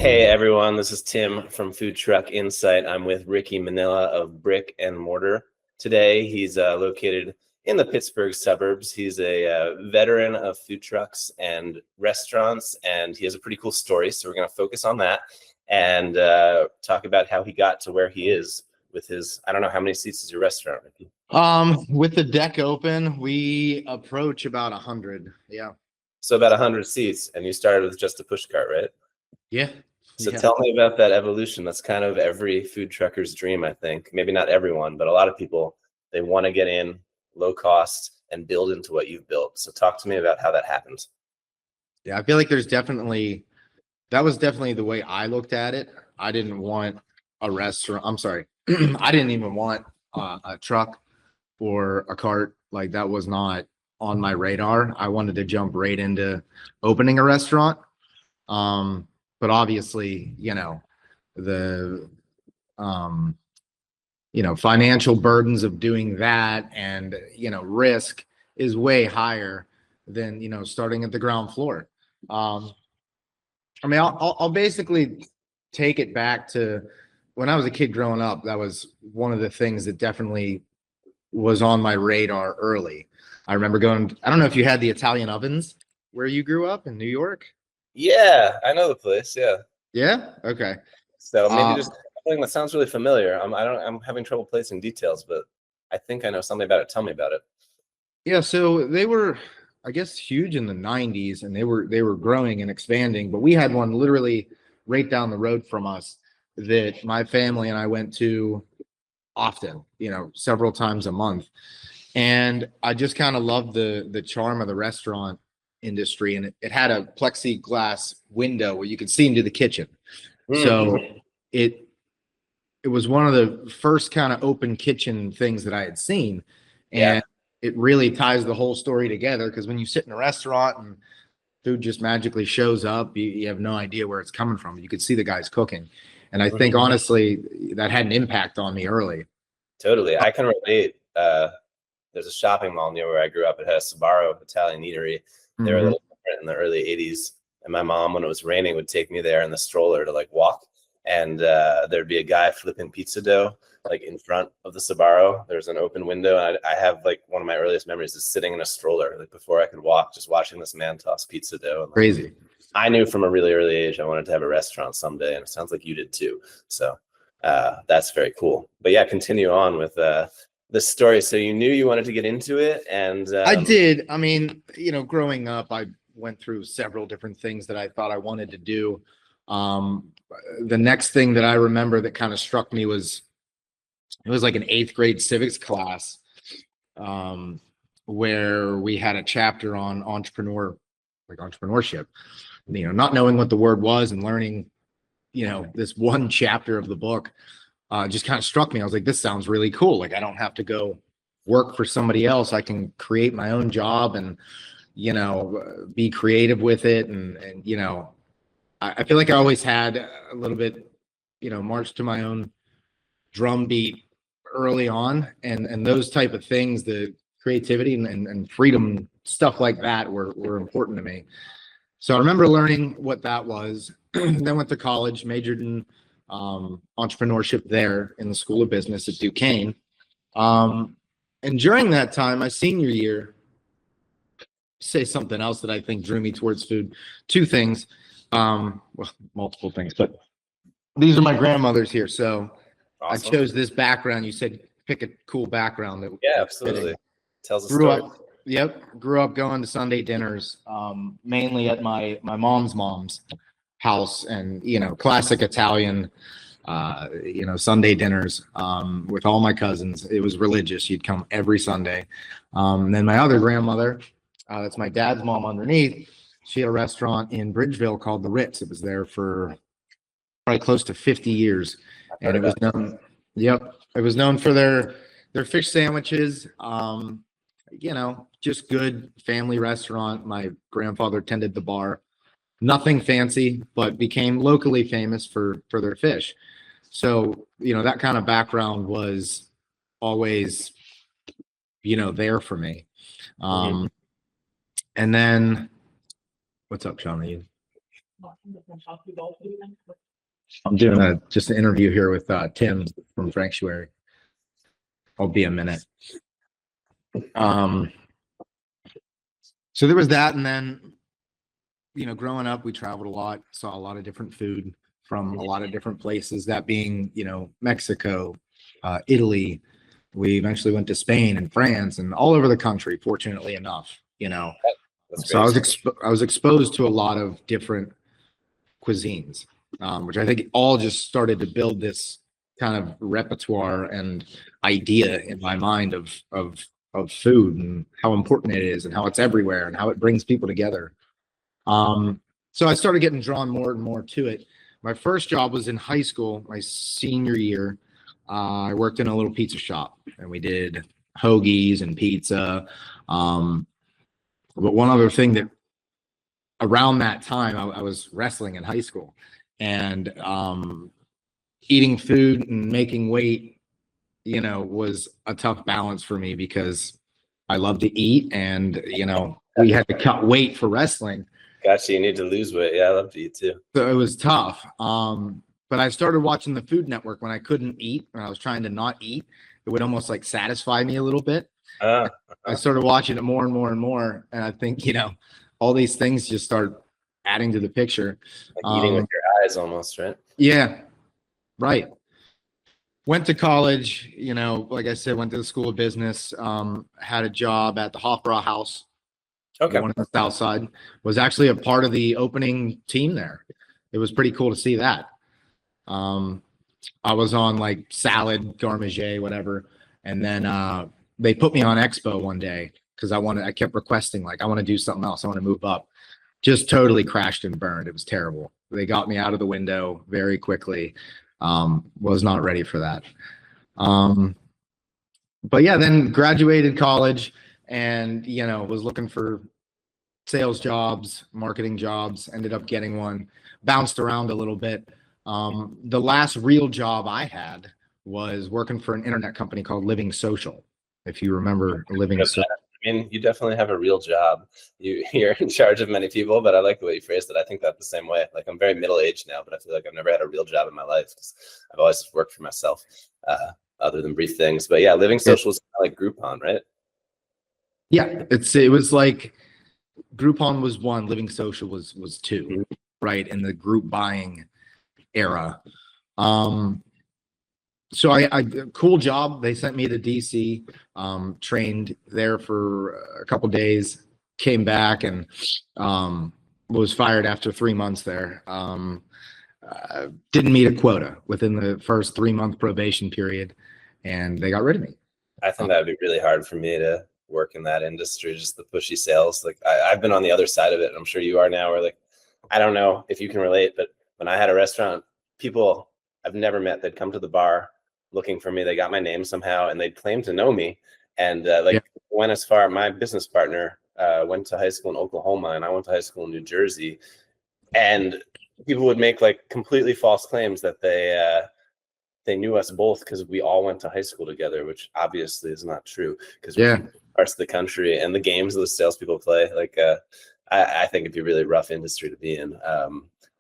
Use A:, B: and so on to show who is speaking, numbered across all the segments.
A: Hey everyone, this is Tim from Food Truck Insight. I'm with Ricci Minella of Brick and Mortar. Today, he's located in the Pittsburgh suburbs. He's a veteran of food trucks and restaurants, and he has a pretty cool story. So we're going to focus on that and talk about how he got to where he is with his, I don't know, how many seats is your restaurant, Ricci?
B: With the deck open, we approach about 100. Yeah.
A: So about 100 seats, and you started with just a push cart, right?
B: Yeah.
A: So
B: Yeah.
A: tell me about that evolution. That's kind of every food trucker's dream, I think. Maybe not everyone, but a lot of people, they want to get in low cost and build into what you've built. So talk to me about how that happened.
B: Yeah. I feel like that was definitely the way I looked at it. I didn't want a restaurant. I'm sorry. I didn't even want a truck or a cart. Like that was not on my radar. I wanted to jump right into opening a restaurant. But obviously, the financial burdens of doing that and risk is way higher than starting at the ground floor. I'll basically take it back to when I was a kid growing up. That was one of the things that definitely was on my radar early. I remember going, I don't know if you had the Italian ovens where you grew up in New York.
A: Yeah, I know the place. Yeah.
B: Yeah. Okay.
A: So maybe just something that sounds really familiar. I'm having trouble placing details, but I think I know something about it. Tell me about it.
B: Yeah. So they were, I guess, huge in the 90s, and they were growing and expanding. But we had one literally right down the road from us that my family and I went to often, several times a month. And I just kind of loved the charm of the restaurant industry. And it had a plexiglass window where you could see into the kitchen. So it was one of the first kind of open kitchen things that I had seen. And it really ties the whole story together, because when you sit in a restaurant and food just magically shows up, you have no idea where it's coming from. You could see the guys cooking. And I think honestly that had an impact on me early.
A: Totally. I can relate. There's a shopping mall near where I grew up. It had a Sbarro Italian eatery. They were a little different in the early 80s. And my mom, when it was raining, would take me there in the stroller to like walk. And there'd be a guy flipping pizza dough like in front of the Sbarro. There's an open window. And I have like one of my earliest memories is sitting in a stroller like before I could walk, just watching this man toss pizza dough. And, like,
B: Crazy.
A: I knew from a really early age I wanted to have a restaurant someday, and it sounds like you did too. So that's very cool. But yeah, continue on with this story. So you knew you wanted to get into it, and
B: I did. I mean, growing up, I went through several different things that I thought I wanted to do. The next thing that I remember that kind of struck me was it was like an 8th grade civics class, where we had a chapter on entrepreneurship. Not knowing what the word was and learning, this one chapter of the book just kind of struck me. I was like, this sounds really cool. Like, I don't have to go work for somebody else. I can create my own job and, be creative with it. And I feel like I always had a little bit, march to my own drum beat early on. And those type of things, the creativity and freedom, stuff like that were important to me. So I remember learning what that was. Then went to college, majored in entrepreneurship there in the School of Business at Duquesne. And during that time, my senior year, say something else that I think drew me towards food. 2 things, well, multiple things, but these are my grandmothers here. So
A: awesome.
B: I chose this background. You said pick a cool background.
A: Absolutely. Tells a
B: story.
A: Grew
B: Grew up going to Sunday dinners, mainly at my mom's house, and classic Italian Sunday dinners with all my cousins. It was religious. You'd come every Sunday. Then my other grandmother, that's my dad's mom underneath, she had a restaurant in Bridgeville called the Ritz. It was there for probably close to 50 years. And it was known, it was known for their fish sandwiches. Just good family restaurant. My grandfather tended the bar. Nothing fancy, but became locally famous for their fish. So, that kind of background was always, there for me. And then, what's up, Sean? I'm doing just an interview here with Tim from Franctuary. I'll be a minute. So there was that, and then, growing up, we traveled a lot, saw a lot of different food from a lot of different places, that being, Mexico, Italy. We eventually went to Spain and France and all over the country, fortunately enough,
A: That's
B: So
A: great.
B: I was exposed to a lot of different cuisines, which I think all just started to build this kind of repertoire and idea in my mind of food and how important it is and how it's everywhere and how it brings people together. So I started getting drawn more and more to it. My first job was in high school, my senior year. I worked in a little pizza shop and we did hoagies and pizza. But one other thing that around that time, I was wrestling in high school, and eating food and making weight, was a tough balance for me because I love to eat, and we had to cut weight for wrestling.
A: Gotcha. You need to lose weight. Yeah, I love to eat too.
B: So it was tough. But I started watching the Food Network when I couldn't eat, when I was trying to not eat. It would almost like satisfy me a little bit. I started watching it more and more and more, and I think all these things just start adding to the picture.
A: Like eating with your eyes, almost, right?
B: Yeah, right. Went to college, like I said, went to the School of Business. Had a job at the Hofbrauhaus House.
A: Okay.
B: The one on the south side. Was actually a part of the opening team there. It was pretty cool to see that. I was on like salad, garmager, whatever, and then they put me on Expo one day because I kept requesting, like, I want to do something else. I want to move up. Just totally crashed and burned. It was terrible. They got me out of the window very quickly. Was not ready for that. But yeah, then graduated college and, was looking for sales jobs, marketing jobs, ended up getting one, bounced around a little bit. The last real job I had was working for an internet company called Living Social. If you remember Living Social.
A: I mean, you definitely have a real job. You're in charge of many people, but I like the way you phrased it. I think that's the same way. Like, I'm very middle-aged now, but I feel like I've never had a real job in my life because I've always just worked for myself, other than brief things. But yeah, Living Social is kind of like Groupon, right?
B: Yeah, it was like Groupon was one, Living Social was two,
A: Mhm.
B: right? In the group buying era. So I cool job. They sent me to DC, trained there for a couple days, came back and was fired after 3 months there. Didn't meet a quota within the first 3-month probation period, and they got rid of me.
A: I think that would be really hard for me to work in that industry, just the pushy sales. Like, I've been on the other side of it, and I'm sure you are now, where like, I don't know if you can relate, but when I had a restaurant, people I've never met, they'd come to the bar looking for me. They got my name somehow and they'd claim to know me. And went as far, my business partner went to high school in Oklahoma and I went to high school in New Jersey. And people would make like completely false claims that they knew us both because we all went to high school together, which obviously is not true because we're from parts of the country and the games the salespeople play. Like, I think it'd be a really rough industry to be in.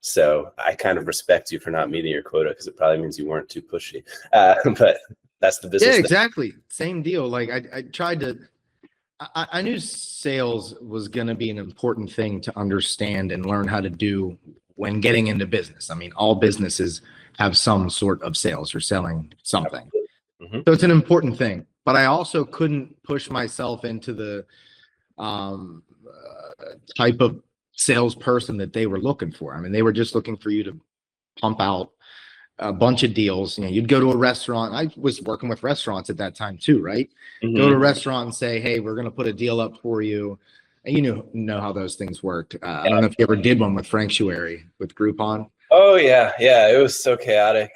A: So I kind of respect you for not meeting your quota because it probably means you weren't too pushy. But that's the business.
B: Yeah, exactly. Same deal. Like I tried to, I knew sales was going to be an important thing to understand and learn how to do when getting into business. I mean, all businesses have some sort of sales or selling something.
A: Mm-hmm.
B: So it's an important thing. But I also couldn't push myself into the type of salesperson that they were looking for. I mean, they were just looking for you to pump out a bunch of deals. You'd go to a restaurant. I was working with restaurants at that time too, right?
A: Mm-hmm.
B: Go to a restaurant and say, hey, we're going to put a deal up for you. And you know how those things worked. I don't know if you ever did one with Franctuary with Groupon.
A: Oh yeah. It was so chaotic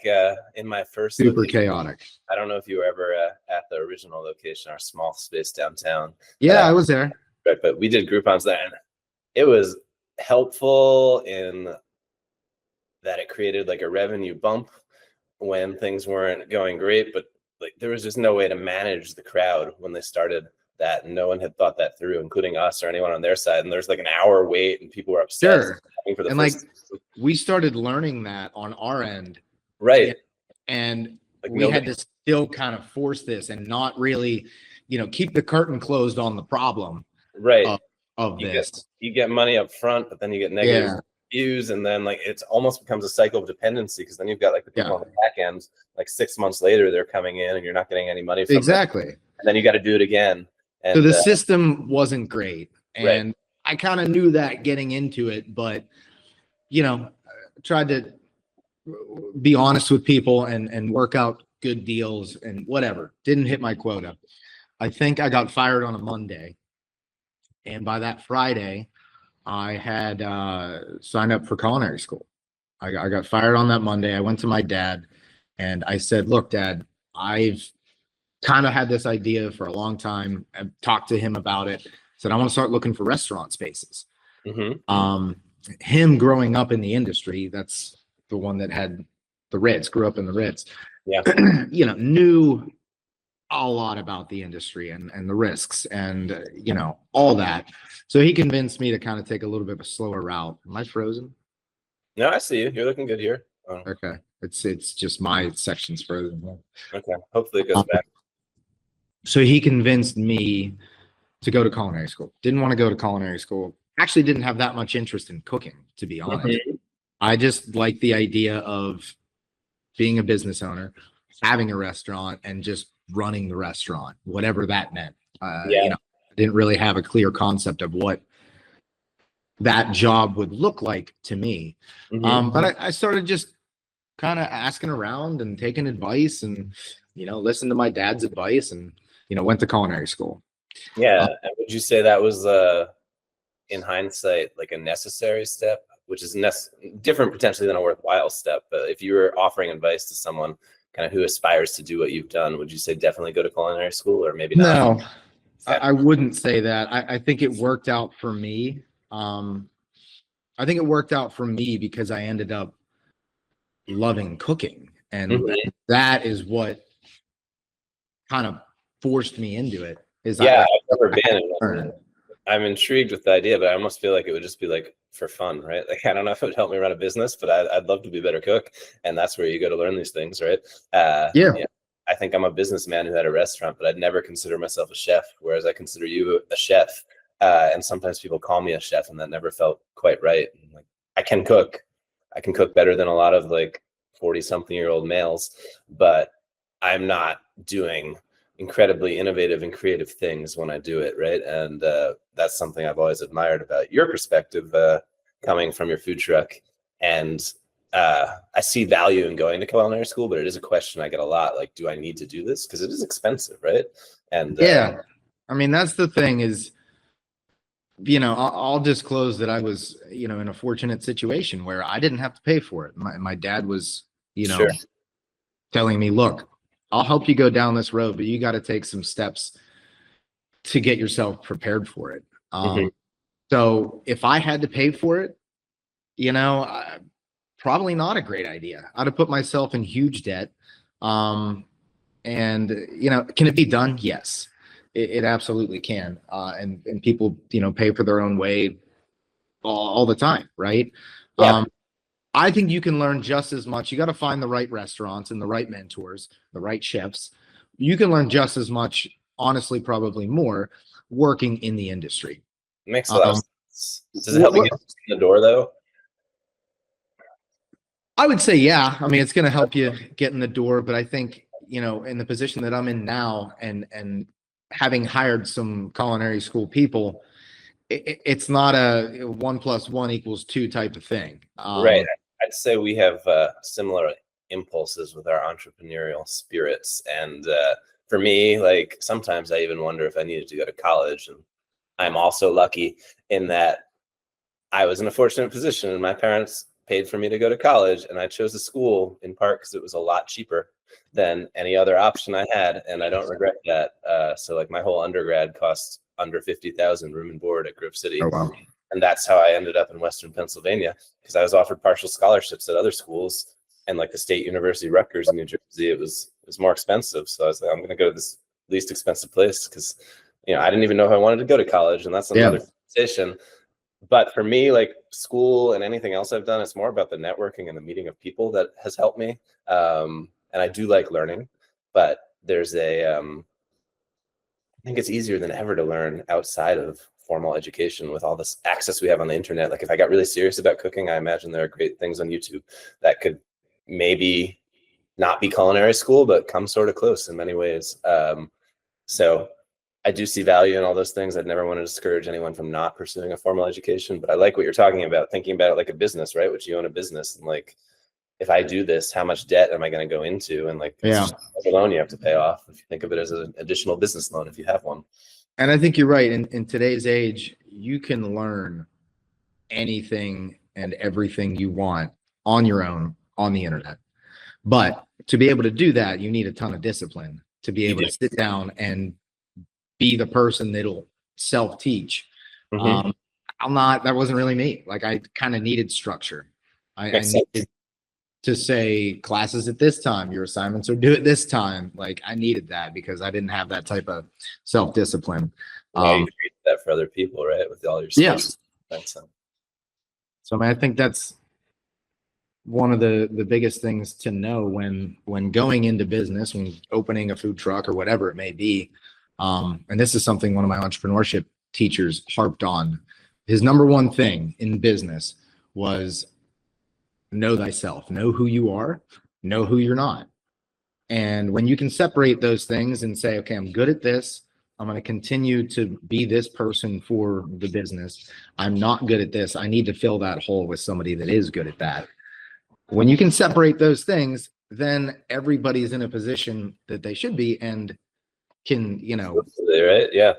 A: in my first
B: Super
A: location.
B: Chaotic.
A: I don't know if you were ever at the original location, our small space downtown.
B: Yeah, I was there.
A: Right, but we did Groupons there, and it was helpful in that it created like a revenue bump when things weren't going great, but like there was just no way to manage the crowd when they started that, and no one had thought that through, including us or anyone on their side. And there's like an hour wait, and people were upset.
B: Sure.
A: For the
B: And like we started learning that on our end,
A: right?
B: And
A: like
B: we had to still kind of force this and not really, keep the curtain closed on the problem,
A: right?
B: Of this.
A: You get money up front, but then you get negative views, and then like it's almost becomes a cycle of dependency, because then you've got like the people on the back end, like 6 months later they're coming in and you're not getting any money from them. And then you got to do it again. And
B: so the system wasn't great, and
A: right.
B: I kind of knew that getting into it, but tried to be honest with people and work out good deals and whatever. Didn't hit my quota. I think I got fired on a Monday, and by that Friday I had signed up for culinary school. I got fired on that Monday. I went to my dad and I said, look, Dad, I've kind of had this idea for a long time. I've talked to him about it. Said, I want to start looking for restaurant spaces. Him growing up in the industry, that's the one that had the Ritz, grew up in the Ritz.
A: Yeah.
B: Knew a lot about the industry and the risks and, all that. So he convinced me to kind of take a little bit of a slower route. Am I frozen?
A: No, I see you. You're looking good here. Oh.
B: Okay. It's just my section's frozen.
A: Okay. Hopefully it goes back.
B: So he convinced me to go to culinary school. Didn't want to go to culinary school. Actually didn't have that much interest in cooking, to be honest. I just like the idea of being a business owner, having a restaurant, and just running the restaurant, whatever that meant. I didn't really have a clear concept of what that job would look like to me. But I started just kind of asking around and taking advice and, listened to my dad's advice and, went to culinary school.
A: Yeah. And would you say that was, in hindsight, like a necessary step, which is different potentially than a worthwhile step? But if you were offering advice to someone kind of who aspires to do what you've done, would you say definitely go to culinary school, or maybe not?
B: No, I wouldn't say that. I think it worked out for me. I think it worked out for me because I ended up loving cooking, and that is what kind of forced me into it.
A: I've never been. I'm intrigued with the idea, but I almost feel like it would just be like for fun, right? Like, I don't know if it would help me run a business, but I'd love to be a better cook. And that's where you go to learn these things, right? I think I'm a businessman who had a restaurant, but I'd never consider myself a chef, whereas I consider you a chef. And sometimes people call me a chef, and that never felt quite right. Like, I can cook. I can cook better than a lot of like 40-something-year-old males, but I'm not doing incredibly innovative and creative things when I do it, right? And that's something I've always admired about your perspective, coming from your food truck. And I see value in going to culinary school, but it is a question I get a lot. Like, do I need to do this? Because it is expensive, right? And
B: I mean, that's the thing is, I'll disclose that I was, in a fortunate situation where I didn't have to pay for it. My dad was, telling me, look, I'll help you go down this road, but you got to take some steps to get yourself prepared for it. So if I had to pay for it, probably not a great idea. I'd have put myself in huge debt. And, can it be done? Yes, it absolutely can. And people, pay for their own way all the time. Right.
A: Yeah.
B: I think you can learn just as much. You got to find the right restaurants and the right mentors, the right chefs. You can learn just as much, honestly, probably more, working in the industry.
A: It makes a lot of sense. Does it help you get in the door, though?
B: I would say, yeah. I mean, it's going to help you get in the door, but I think, in the position that I'm in now and having hired some culinary school people, it's not a 1 + 1 = 2 type of thing.
A: Right. I'd say we have similar impulses with our entrepreneurial spirits. And for me, like, sometimes I even wonder if I needed to go to college. And I'm also lucky in that I was in a fortunate position, and my parents paid for me to go to college, and I chose a school in part because it was a lot cheaper than any other option I had, and I don't regret that. So like my whole undergrad cost under $50,000 room and board at Grove City.
B: Oh, wow.
A: And that's how I ended up in Western Pennsylvania, because I was offered partial scholarships at other schools, and like the State University Rutgers in New Jersey, it was more expensive. So I was like, I'm going to go to this least expensive place because I didn't even know if I wanted to go to college, and that's another conversation. But for me, like school and anything else I've done, it's more about the networking and the meeting of people that has helped me. And I do like learning, but there's I think it's easier than ever to learn outside of formal education with all this access we have on the internet. Like if I got really serious about cooking, I imagine there are great things on YouTube that could maybe not be culinary school, but come sort of close in many ways. So I do see value in all those things. I'd never want to discourage anyone from not pursuing a formal education, but I like what you're talking about, thinking about it like a business, right? Which you own a business, and like, if I do this, how much debt am I going to go into? And like, it's just a loan you have to pay off. If you think of it as an additional business loan, if you have one.
B: And I think you're right. In today's age, you can learn anything and everything you want on your own on the internet. But to be able to do that, you need a ton of discipline to be able to sit down and be the person that'll self-teach.
A: Mm-hmm.
B: That wasn't really me. Like I kind of needed structure. I needed to say classes at this time, your assignments are due at this time. Like I needed that because I didn't have that type of self-discipline.
A: You create that for other people, right? With all your skills. Yeah.
B: So I mean, I think that's one of the biggest things to know when going into business, when opening a food truck or whatever it may be. And this is something one of my entrepreneurship teachers harped on. His number one thing in business was know thyself, know who you are, know who you're not. And when you can separate those things and say, okay, I'm good at this, I'm going to continue to be this person for the business. I'm not good at this. I need to fill that hole with somebody that is good at that. When you can separate those things, then everybody's in a position that they should be and can,
A: right? Yeah.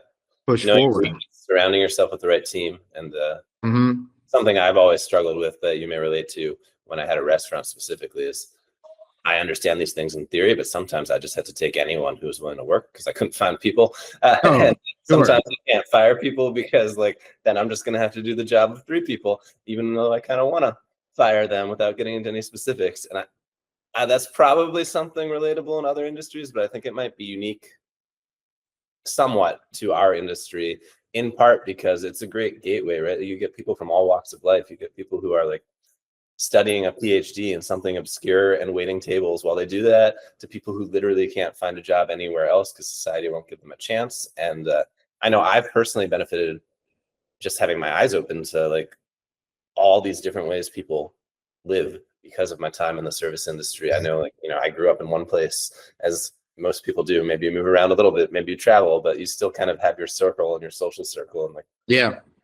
B: Push forward.
A: Surrounding yourself with the right team. And something I've always struggled with that you may relate to when I had a restaurant specifically is I understand these things in theory, but sometimes I just had to take anyone who was willing to work because I couldn't find people. And sometimes you can't fire people because then I'm just going to have to do the job of 3 people, even though I kind of want to fire them without getting into any specifics. And that's probably something relatable in other industries, but I think it might be unique somewhat to our industry, in part because it's a great gateway, right? You get people from all walks of life. You get people who are like studying a PhD in something obscure and waiting tables while they do that, to people who literally can't find a job anywhere else because society won't give them a chance. And I know I've personally benefited just having my eyes open to like all these different ways people live because of my time in the service industry. I know, I grew up in one place, as most people do. Maybe you move around a little bit, maybe you travel, but you still kind of have your circle and your social circle. And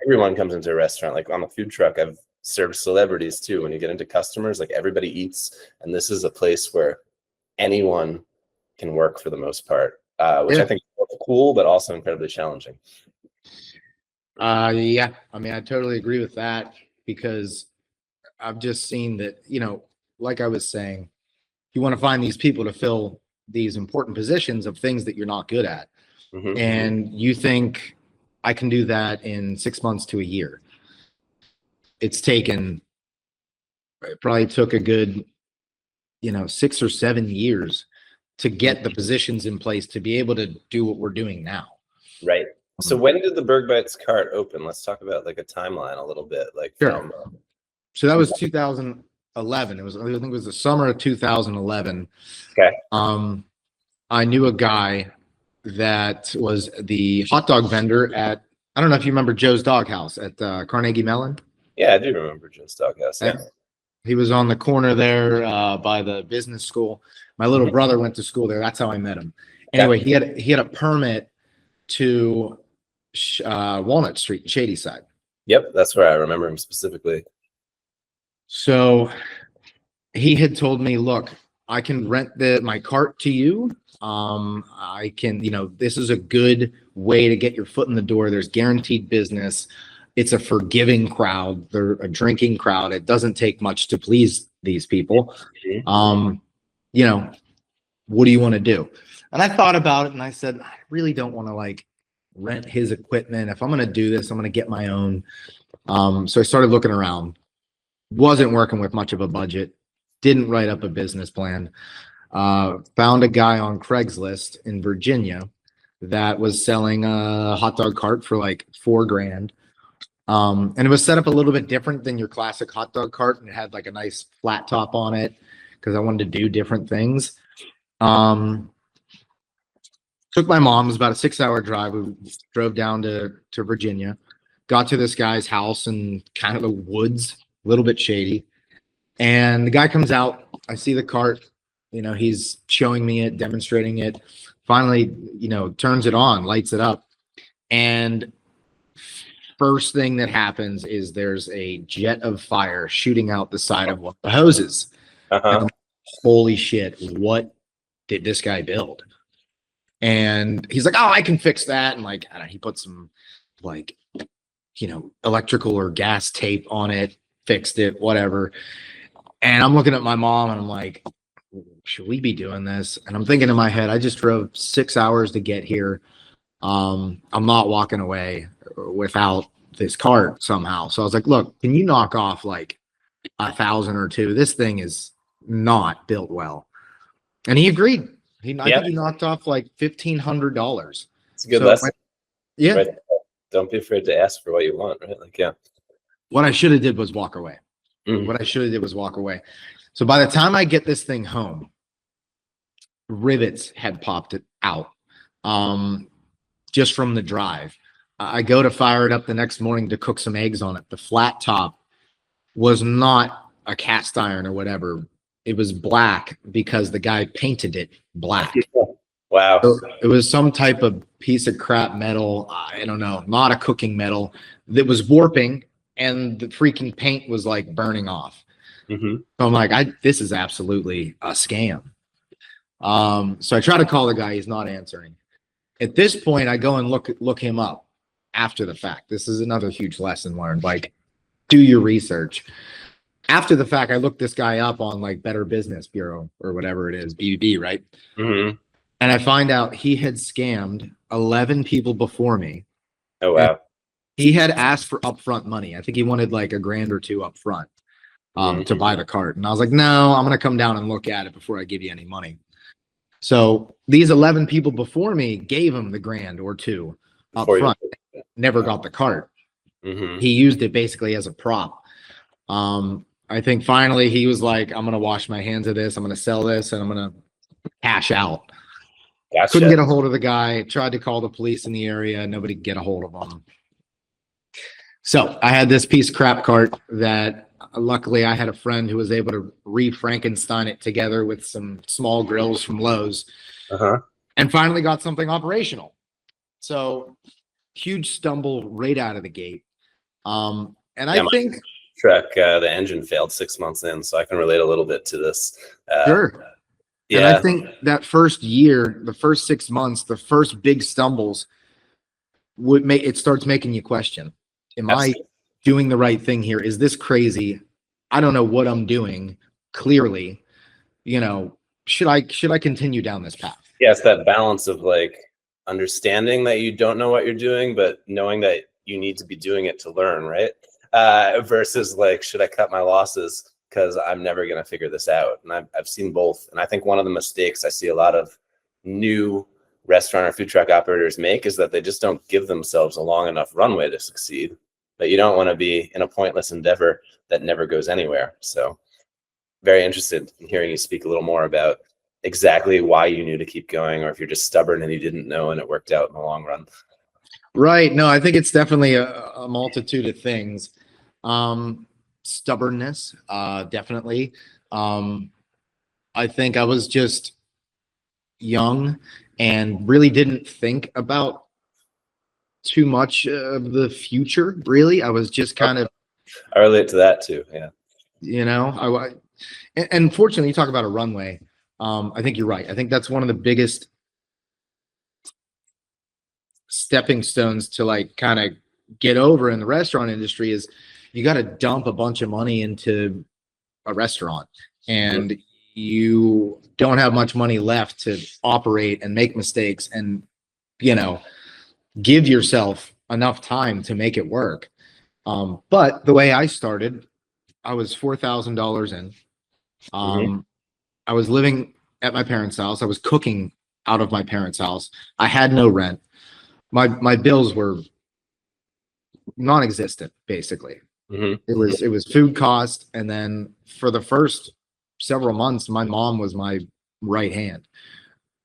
A: everyone comes into a restaurant. Like on a food truck, I've served celebrities too. When you get into customers, like everybody eats, and this is a place where anyone can work for the most part, which I think is cool, but also incredibly challenging.
B: I mean, I totally agree with that because I've just seen that, like I was saying, you want to find these people to fill these important positions of things that you're not good at. And you think I can do that in 6 months to a year. It probably took a good, 6 or 7 years to get the positions in place to be able to do what we're doing now.
A: Right. So when did the Berg Bites cart open? Let's talk about like a timeline a little bit.
B: So that was 2011. I think it was the summer of 2011.
A: Okay.
B: I knew a guy that was the hot dog vendor at, I don't know if you remember Joe's Doghouse at Carnegie Mellon.
A: Yeah, I do remember Joe's Doghouse. Yeah.
B: He was on the corner there by the business school. My little brother went to school there. That's how I met him. Anyway, he had a permit to Walnut Street, Shadyside.
A: Yep, that's where I remember him specifically.
B: So he had told me, look, I can rent my cart to you. I can, this is a good way to get your foot in the door. There's guaranteed business. It's a forgiving crowd. They're a drinking crowd. It doesn't take much to please these people. What do you want to do? And I thought about it and I said, I really don't want to rent his equipment. If I'm going to do this, I'm going to get my own. So I started looking around. Wasn't working with much of a budget. Didn't write up a business plan. Found a guy on Craigslist in Virginia that was selling a hot dog cart for like $4,000. And it was set up a little bit different than your classic hot dog cart, and it had like a nice flat top on it because I wanted to do different things. Took my mom. It was about a 6-hour drive. We drove down to Virginia, got to this guy's house in kind of the woods, a little bit shady. And the guy comes out. I see the cart. He's showing me it, demonstrating it. Finally, turns it on, lights it up. And first thing that happens is there's a jet of fire shooting out the side of one of the hoses.
A: Uh-huh.
B: Holy shit, what did this guy build? And he's like, oh, I can fix that. And like, I don't know, he put some like, electrical or gas tape on it, fixed it, whatever. And I'm looking at my mom and I'm like, should we be doing this? And I'm thinking in my head, I just drove 6 hours to get here. I'm not walking away without this cart somehow. So I was like, look, can you knock off like 1,000 or two? This thing is not built well. And he agreed. I think he knocked off like $1,500.
A: It's a good lesson.
B: Yeah.
A: Right? Don't be afraid to ask for what you want, right? Like, yeah.
B: What I should have did was walk away.
A: Mm.
B: What I should have did was walk away. So by the time I get this thing home, rivets had popped it out just from the drive. I go to fire it up the next morning to cook some eggs on it. The flat top was not a cast iron or whatever. It was black because the guy painted it black.
A: Wow.
B: So it was some type of piece of crap metal. I don't know, not a cooking metal that was warping, and the freaking paint was like burning off.
A: Mm-hmm.
B: So I'm like, this is absolutely a scam. So I try to call the guy. He's not answering. At this point, I go and look him up after the fact. This is another huge lesson learned. Like, do your research. After the fact, I looked this guy up on like Better Business Bureau or whatever it is, BBB, right?
A: Mm-hmm.
B: And I find out he had scammed 11 people before me.
A: Oh, wow.
B: He had asked for upfront money. I think he wanted like $1,000 or $2,000 upfront to buy the cart. And I was like, no, I'm going to come down and look at it before I give you any money. So these 11 people before me gave him the $1,000 or $2,000 upfront. Never got the cart.
A: Mm-hmm.
B: He used it basically as a prop. I think finally he was like, I'm going to wash my hands of this. I'm going to sell this and I'm going to cash out.
A: Gotcha.
B: Couldn't get a hold of the guy. Tried to call the police in the area. Nobody could get a hold of him. So I had this piece of crap cart that luckily I had a friend who was able to re-Frankenstein it together with some small grills from Lowe's, and finally got something operational. So huge stumble right out of the gate. And I think
A: truck, the engine failed 6 months in, so I can relate a little bit to this.
B: Sure.
A: Yeah.
B: And I think that first year, the first 6 months, the first big stumbles would make it starts making you question, am I doing the right thing here? Is this crazy? I don't know what I'm doing. Clearly, should I continue down this path?
A: Yeah, it's that balance of like understanding that you don't know what you're doing, but knowing that you need to be doing it to learn, right? Versus like, should I cut my losses because I'm never going to figure this out? And I've seen both. And I think one of the mistakes I see a lot of new restaurant or food truck operators make is that they just don't give themselves a long enough runway to succeed. But you don't want to be in a pointless endeavor that never goes anywhere. So very interested in hearing you speak a little more about exactly why you knew to keep going, or if you're just stubborn and you didn't know and it worked out in the long run.
B: Right. No, I think it's definitely a multitude of things. Stubbornness, definitely. I think I was just young and really didn't think about too much of the future. Really, I was just kind of.
A: I relate to that too. Yeah.
B: And fortunately, you talk about a runway. I think you're right. I think that's one of the biggest stepping stones to like kind of get over in the restaurant industry is you got to dump a bunch of money into a restaurant and you don't have much money left to operate and make mistakes and, give yourself enough time to make it work. But the way I started, I was $4,000 in. I was living at my parents' house. I was cooking out of my parents' house. I had no rent. My bills were non-existent, basically.
A: Mhm.
B: It was food cost, and then for the first several months, my mom was my right hand.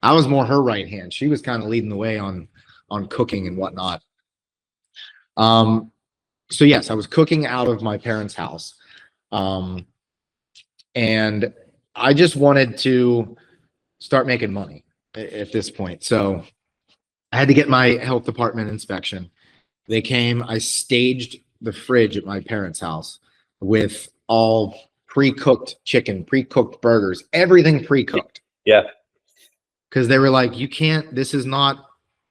B: I was more her right hand. She was kind of leading the way on cooking and whatnot. So yes, I was cooking out of my parents' house. And I just wanted to start making money at this point. So I had to get my health department inspection. They came, I staged the fridge at my parents' house with all pre-cooked chicken, pre-cooked burgers, everything pre-cooked.
A: Yeah.
B: Because they were like, you can't, this is not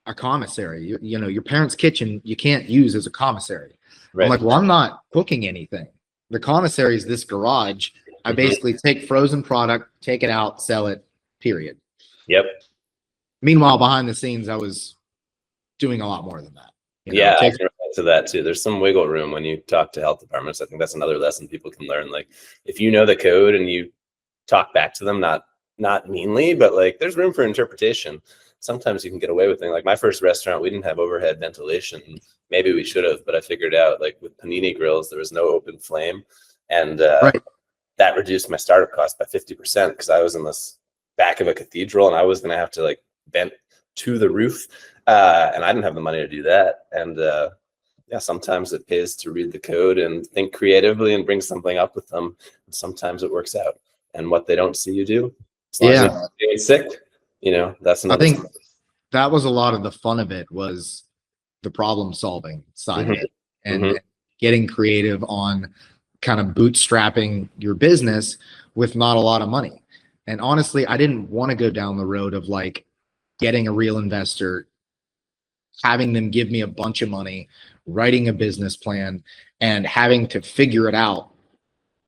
B: a commissary. You know, your parents' kitchen, you can't use as a commissary.
A: Right.
B: I'm like, well, I'm not cooking anything. The commissary is this garage. I basically take frozen product, take it out, sell it, period.
A: Yep.
B: Meanwhile, behind the scenes, I was doing a lot more than that.
A: Yeah, I can relate to that too. There's some wiggle room when you talk to health departments. I think that's another lesson people can learn. Like, if you know the code and you talk back to them, not meanly, but like there's room for interpretation. Sometimes you can get away with things. Like my first restaurant, we didn't have overhead ventilation. Maybe we should have, but I figured out like with panini grills, there was no open flame, and that reduced my startup cost by 50% because I was in this back of a cathedral and I was going to have to like vent to the roof, and I didn't have the money to do that. And yeah, sometimes it pays to read the code and think creatively and bring something up with them. And sometimes it works out. And what they don't see you do, as long as they don't get sick, you know, that's another.
B: I think that was a lot of the fun of it, was the problem solving side of it, and getting creative on kind of bootstrapping your business with not a lot of money. And honestly, I didn't want to go down the road of like getting a real investor, having them give me a bunch of money, writing a business plan, and having to figure it out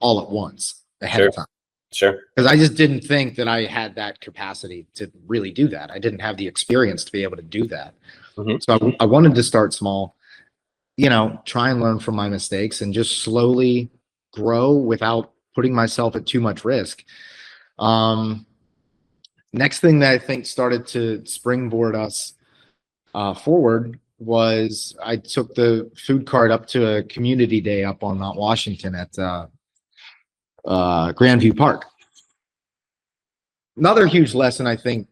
B: all at once ahead of time.
A: Sure.
B: Because I just didn't think that I had that capacity to really do that. I didn't have the experience to be able to do that. So I wanted to start small, you know, try and learn from my mistakes and just slowly grow without putting myself at too much risk. Next thing that I think started to springboard us forward was I took the food cart up to a community day up on Mount Washington at Grandview Park. Another huge lesson, I think,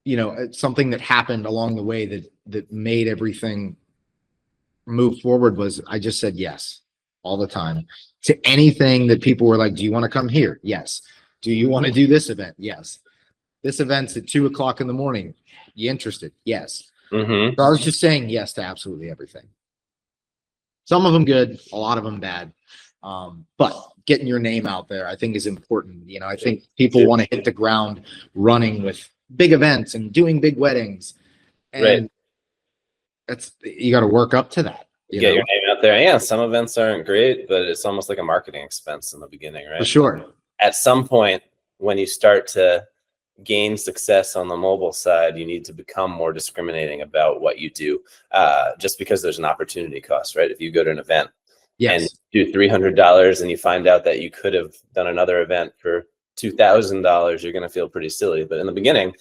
B: you know, something that happened along the way that made everything move forward was I just said yes all the time to anything that people were like, do you want to come here? Yes. Do you want to do this event? Yes. This event's at 2 o'clock in the morning. You interested? Yes. So I was just saying yes to absolutely everything. Some of them good, a lot of them bad. But getting your name out there, I think, is important. You know, I think people want to hit the ground running with big events and doing big weddings. And that's, you got to work up to that.
A: You get your name out there. Yeah, some events aren't great, but it's almost like a marketing expense in the beginning, right?
B: For sure.
A: At some point, when you start to gain success on the mobile side, you need to become more discriminating about what you do, just because there's an opportunity cost, right? If you go to an event and do $300 and you find out that you could have done another event for $2,000, you're going to feel pretty silly. But in the beginning,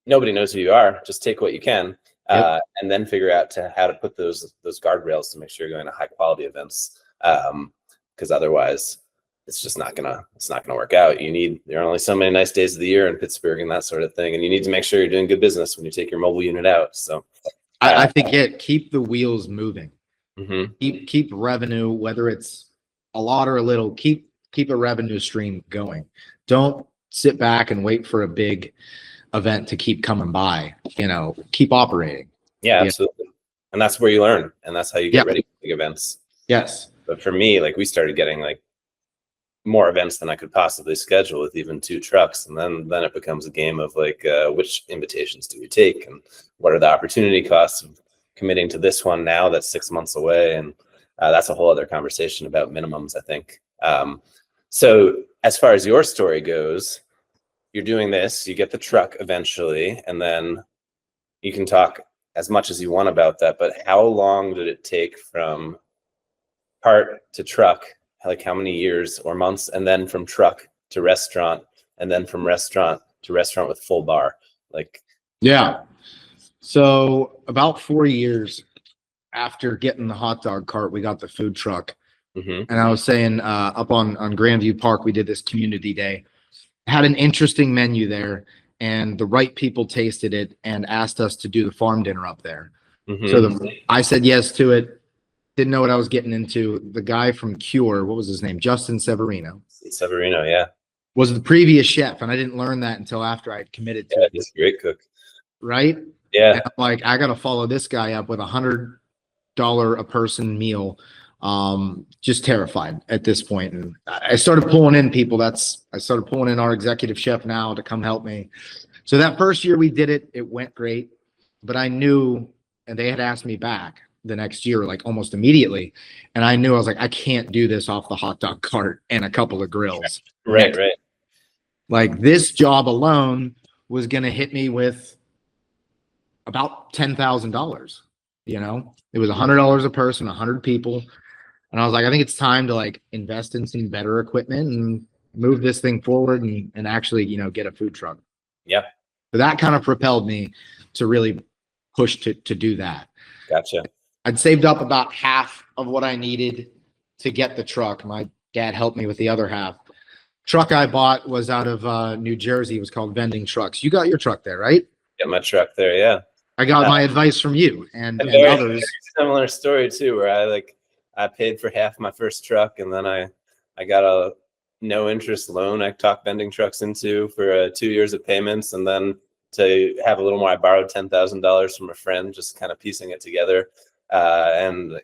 A: nobody knows who you are. Just take what you can, and then figure out how to put those guardrails to make sure you're going to high quality events. Because otherwise, it's just not gonna work out. There are only so many nice days of the year in Pittsburgh and that sort of thing, and you need to make sure you're doing good business when you take your mobile unit out. So
B: I think keep the wheels moving. Keep revenue, whether it's a lot or a little, keep a revenue stream going. Don't sit back and wait for a big event to keep coming by. You know, keep operating.
A: Yeah, absolutely. And that's where you learn, and that's how you get ready for big events.
B: Yes.
A: But for me, like, we started getting like more events than I could possibly schedule with even 2 trucks. And then it becomes a game of like, which invitations do we take, and what are the opportunity costs of committing to this one now that's 6 months away? And that's a whole other conversation about minimums, I think. So as far as your story goes, you're doing this, you get the truck eventually, and then you can talk as much as you want about that, but how long did it take from cart to truck? Like how many years or months? And then from truck to restaurant, and then from restaurant to restaurant with full bar? Like,
B: Yeah. So about 4 years after getting the hot dog cart, we got the food truck.
A: mhm,
B: And I was saying, up on Grandview Park, we did this community day. Had an interesting menu there, and the right people tasted it and asked us to do the farm dinner up there. So
A: mhm.
B: I said yes to it. Didn't know what I was getting into. The guy from Cure, what was his name? Justin Severino,
A: Severino, yeah.
B: was the previous chef, and I didn't learn that until after I had committed to
A: Yeah,
B: it.
A: he's a great cook.
B: Right?
A: Yeah,
B: And I'm like, I got to follow this guy up with $100 a person meal. Just terrified at this point. And I started pulling in people. I started pulling in our executive chef now to come help me. So that first year we did it, it went great. But I knew, and they had asked me back the next year, like almost immediately. And I knew, I was like, I can't do this off the hot dog cart and a couple of grills.
A: right, right.
B: Like this job alone was going to hit me with about $10,000. You know, it was $100 a person, 100 people. And I was like, I think it's time to like invest in some better equipment and move this thing forward and actually, get a food truck.
A: Yeah,
B: So that kind of propelled me to really push to do that.
A: gotcha.
B: I'd saved up about half of what I needed to get the truck. My dad helped me with the other half. Truck I bought was out of New Jersey. It was called Vending Trucks. You got your truck there, right?
A: Got my truck there, yeah.
B: I got my advice from you and
A: Very
B: others.
A: similar story too, where I paid for half my first truck, and then I got a no interest loan I talked Vending Trucks into for 2 years of payments, and then to have a little more, I borrowed $10,000 from a friend, just kind of piecing it together. And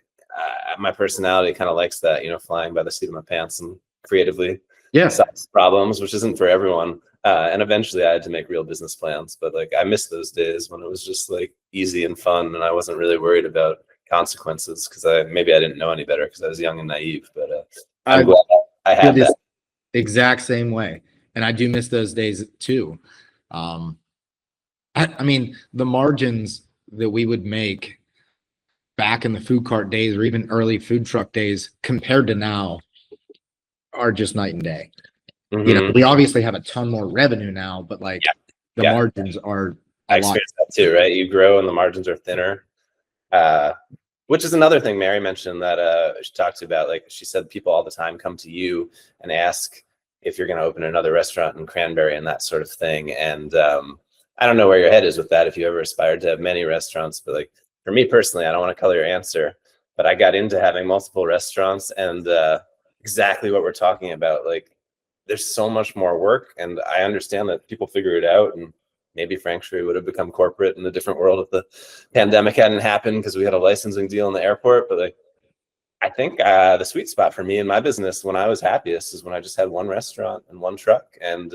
A: my personality kind of likes that, flying by the seat of my pants and creatively solve problems, which isn't for everyone. And eventually I had to make real business plans, but like I miss those days when it was just like easy and fun, and I wasn't really worried about consequences because maybe I didn't know any better because I was young and naive. But I'm glad I had that.
B: Exact same way, and I do miss those days too. I mean, the margins that we would make back in the food cart days or even early food truck days compared to now are just night and day.
A: Mhm.
B: We obviously have a ton more revenue now, but like the
A: Yeah.
B: margins are
A: I
B: a lot.
A: experienced that too, right? You grow and the margins are thinner. Which is another thing Mary mentioned that she talked about. Like she said, people all the time come to you and ask if you're going to open another restaurant in Cranberry and that sort of thing. And I don't know where your head is with that, if you ever aspired to have many restaurants, but like for me personally, I don't want to color your answer, but I got into having multiple restaurants and exactly what we're talking about. Like there's so much more work, and I understand that people figure it out, and maybe Frankfurt would have become corporate in a different world if the pandemic hadn't happened because we had a licensing deal in the airport. But like, I think the sweet spot for me in my business when I was happiest is when I just had one restaurant and one truck. And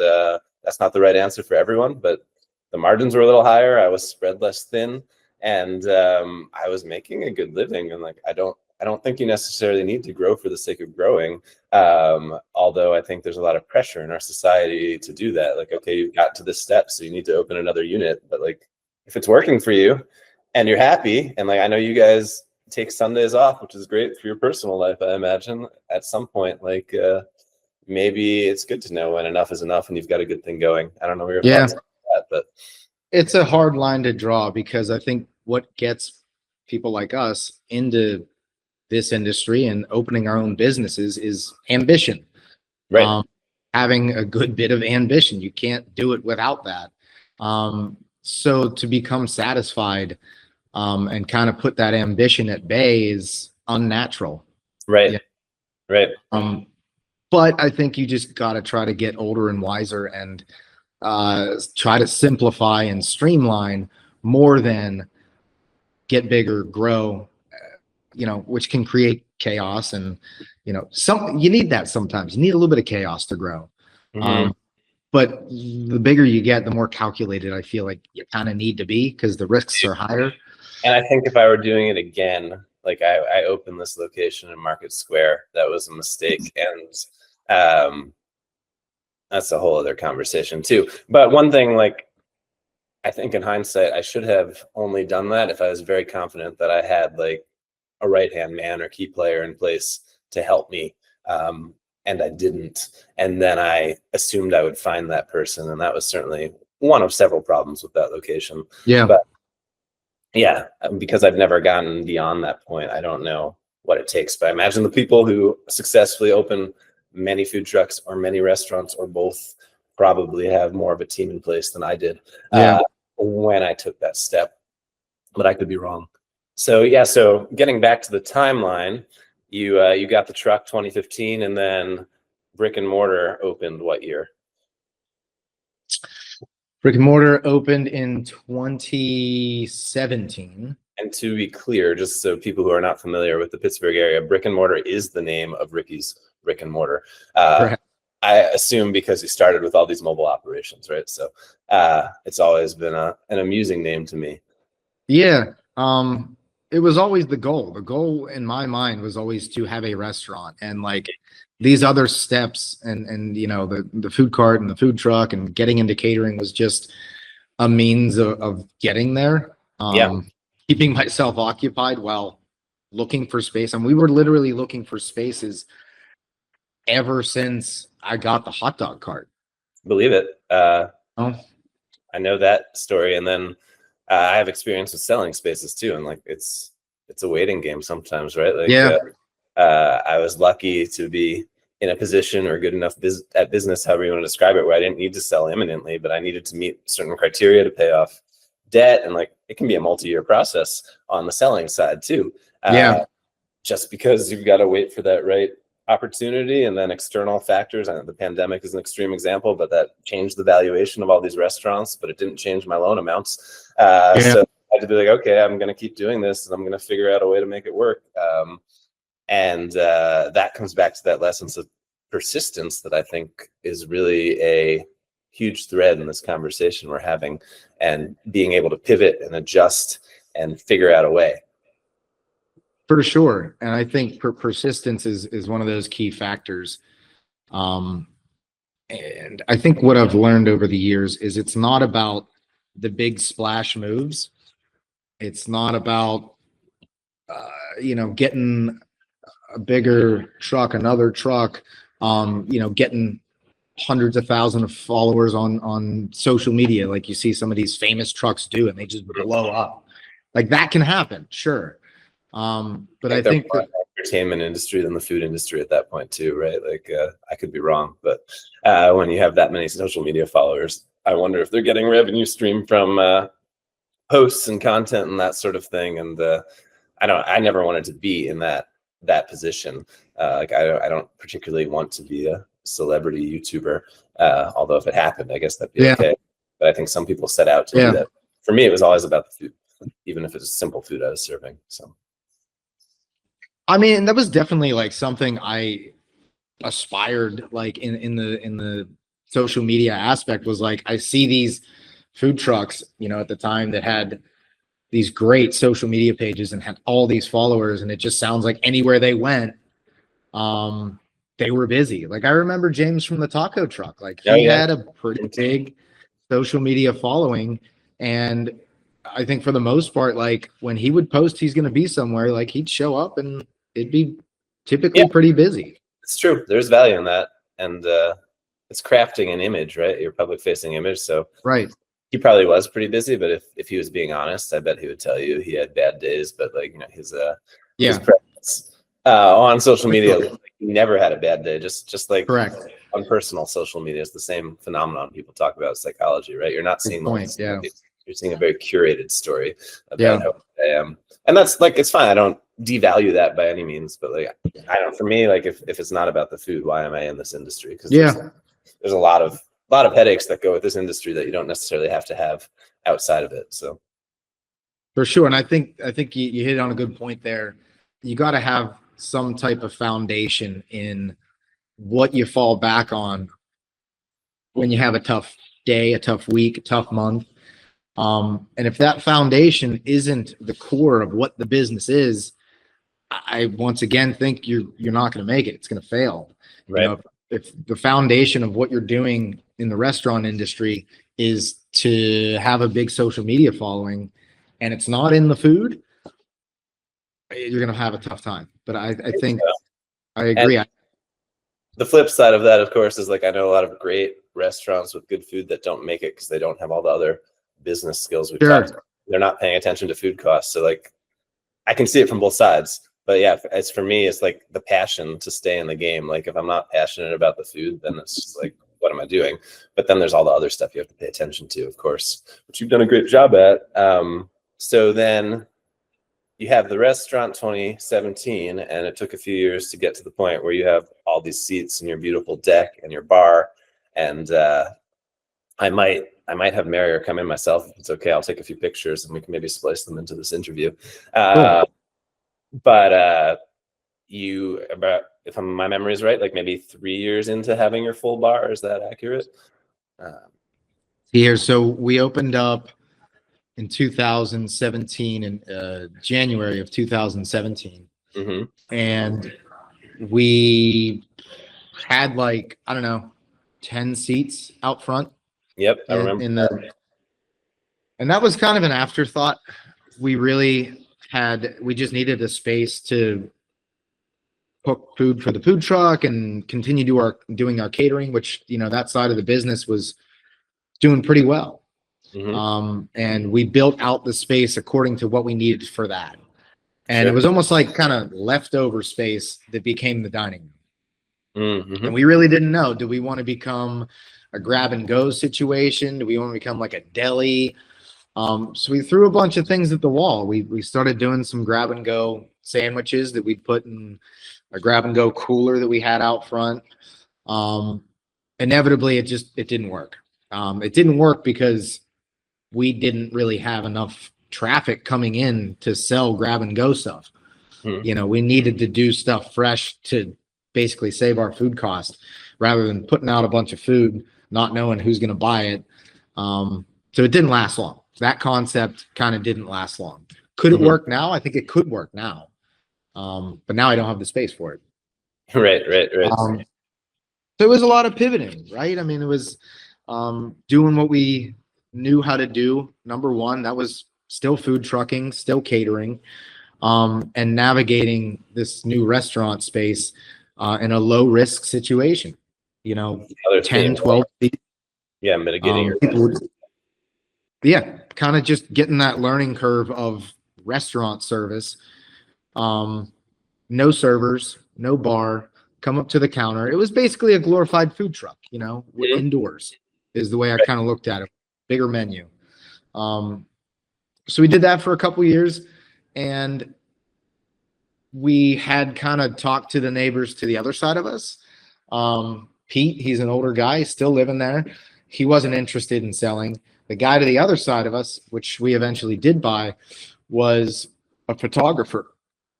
A: that's not the right answer for everyone, but the margins were a little higher. I was spread less thin, and I was making a good living. And like, I don't think you necessarily need to grow for the sake of growing. Although I think there's a lot of pressure in our society to do that. Like, okay, you've got to this step, so you need to open another unit. But like, if it's working for you and you're happy, and like, I know you guys take Sundays off, which is great for your personal life, I imagine at some point, like maybe it's good to know when enough is enough and you've got a good thing going. I don't know where your thoughts are on that, but
B: it's a hard line to draw because I think what gets people like us into this industry and opening our own businesses is ambition.
A: right.
B: Having a good bit of ambition. You can't do it without that. So to become satisfied and kind of put that ambition at bay is unnatural.
A: Right.
B: Yeah.
A: Right.
B: But I think you just got to try to get older and wiser and try to simplify and streamline more than get bigger, grow, which can create chaos. And, you need that sometimes. You need a little bit of chaos to grow.
A: Mm-hmm.
B: But the bigger you get, the more calculated I feel like you kind of need to be because the risks are higher.
A: And I think if I were doing it again, like I opened this location in Market Square, that was a mistake. And that's a whole other conversation too. But one thing, like, I think in hindsight, I should have only done that if I was very confident that I had like a right-hand man or key player in place to help me. and I didn't. And then I assumed I would find that person. And that was certainly one of several problems with that location.
B: Yeah.
A: But yeah, because I've never gotten beyond that point, I don't know what it takes. But I imagine the people who successfully open many food trucks or many restaurants or both probably have more of a team in place than I did when I took that step. But I could be wrong. So yeah, so getting back to the timeline, you got the truck 2015, and then Brick and Mortar opened what year?
B: Brick and Mortar opened in 2017.
A: And to be clear, just so people who are not familiar with the Pittsburgh area, Brick and Mortar is the name of Ricci's Brick and Mortar. I assume because he started with all these mobile operations, right? So it's always been an amusing name to me.
B: Yeah. It was always the goal. The goal in my mind was always to have a restaurant, and like these other steps and you know, the food cart and the food truck and getting into catering was just a means of getting there. Keeping myself occupied while looking for space. And we were literally looking for spaces ever since I got the hot dog cart.
A: Believe it. I know that story. And then I have experience with selling spaces too. And like, it's a waiting game sometimes, right? Like, I was lucky to be in a position or good enough at business, however you want to describe it, where I didn't need to sell imminently, but I needed to meet certain criteria to pay off debt. And like, it can be a multi-year process on the selling side too. Just because you've got to wait for that right opportunity, and then external factors. I know the pandemic is an extreme example, but that changed the valuation of all these restaurants, but it didn't change my loan amounts. So I had to be like, okay, I'm going to keep doing this, and I'm going to figure out a way to make it work. That comes back to that lesson of persistence that I think is really a huge thread in this conversation we're having, and being able to pivot and adjust and figure out a way.
B: For sure. And I think persistence is one of those key factors. And I think what I've learned over the years is it's not about the big splash moves. It's not about, you know, getting a bigger truck, another truck, you know, getting hundreds of thousands of followers on social media, like you see some of these famous trucks do, and they just blow up. Like that can happen, sure. But I think
A: the entertainment industry than the food industry at that point too, right? Like I could be wrong, but when you have that many social media followers, I wonder if they're getting revenue stream from posts and content and that sort of thing. And I never wanted to be in that position. Like I don't particularly want to be a celebrity YouTuber. Although if it happened, I guess that'd be okay. But I think some people set out to do that. For me, it was always about the food, even if it's simple food I was serving. So.
B: I mean, that was definitely like something I aspired like in the social media aspect, was like, I see these food trucks, you know, at the time that had these great social media pages and had all these followers, and it just sounds like anywhere they went, they were busy. Like I remember James from the taco truck, like he had a pretty big social media following, and I think for the most part, like when he would post he's going to be somewhere, like he'd show up and it'd be typically pretty busy.
A: It's true. There's value in that. And it's crafting an image, right? Your public facing image. So he probably was pretty busy, but if he was being honest, I bet he would tell you he had bad days. But like, you know, his presence on social media, like, he never had a bad day. Just like on personal social media, it's the same phenomenon people talk about psychology, right? You're not seeing you're seeing a very curated story about how I am. And that's like, it's fine. I don't devalue that by any means, but like, I don't, for me, like if it's not about the food, why am I in this industry? Because there's a lot of headaches that go with this industry that you don't necessarily have to have outside of it. So
B: for sure. And I think you hit on a good point there. You got to have some type of foundation in what you fall back on when you have a tough day, a tough week, a tough month. And if that foundation isn't the core of what the business is, I once again think you're not going to make it. It's going to fail. Right. You know, if the foundation of what you're doing in the restaurant industry is to have a big social media following, and it's not in the food, you're going to have a tough time. But I think I agree.
A: The flip side of that, of course, is like I know a lot of great restaurants with good food that don't make it because they don't have all the other business skills we've talked
B: Sure.
A: about. They're not paying attention to food costs. So like I can see it from both sides. But yeah, it's for me, it's like the passion to stay in the game. Like if I'm not passionate about the food, then it's just like, what am I doing? But then there's all the other stuff you have to pay attention to, of course, which you've done a great job at. So then you have the restaurant 2017, and it took a few years to get to the point where you have all these seats and your beautiful deck and your bar. And I might have Marier come in myself. If it's okay, I'll take a few pictures and we can maybe splice them into this interview.
B: Cool.
A: But you, about, if my memory is right, like maybe 3 years into having your full bar, is that accurate?
B: Here, so we opened up in 2017, in January of 2017, and we had like, I don't know, 10 seats out front.
A: Yep, I remember.
B: And that was kind of an afterthought. We just needed a space to cook food for the food truck and continue doing our catering, which, that side of the business was doing pretty well. And we built out the space according to what we needed for that. And it was almost like kind of leftover space that became the dining room. And we really didn't know, do we want to become a grab and go situation? Do we want to become like a deli? So we threw a bunch of things at the wall. We started doing some grab and go sandwiches that we put in a grab and go cooler that we had out front. Inevitably, it didn't work. It didn't work because we didn't really have enough traffic coming in to sell grab and go stuff. We needed to do stuff fresh to basically save our food cost rather than putting out a bunch of food, not knowing who's going to buy it. So it didn't last long. That concept kind of didn't last long. Could it work now? I think it could work now. But now I don't have the space for it.
A: Right.
B: So it was a lot of pivoting, right? I mean, it was doing what we knew how to do. Number one, that was still food trucking, still catering, and navigating this new restaurant space in a low risk situation. 10, 12 feet.
A: Yeah, mitigating.
B: Kind of just getting that learning curve of restaurant service. No servers, no bar, come up to the counter. It was basically a glorified food truck, indoors is the way I kind of looked at it. Bigger menu. So we did that for a couple years, and we had kind of talked to the neighbors to the other side of us. Pete, he's an older guy, he's still living there. He wasn't interested in selling. The guy to the other side of us, which we eventually did buy, was a photographer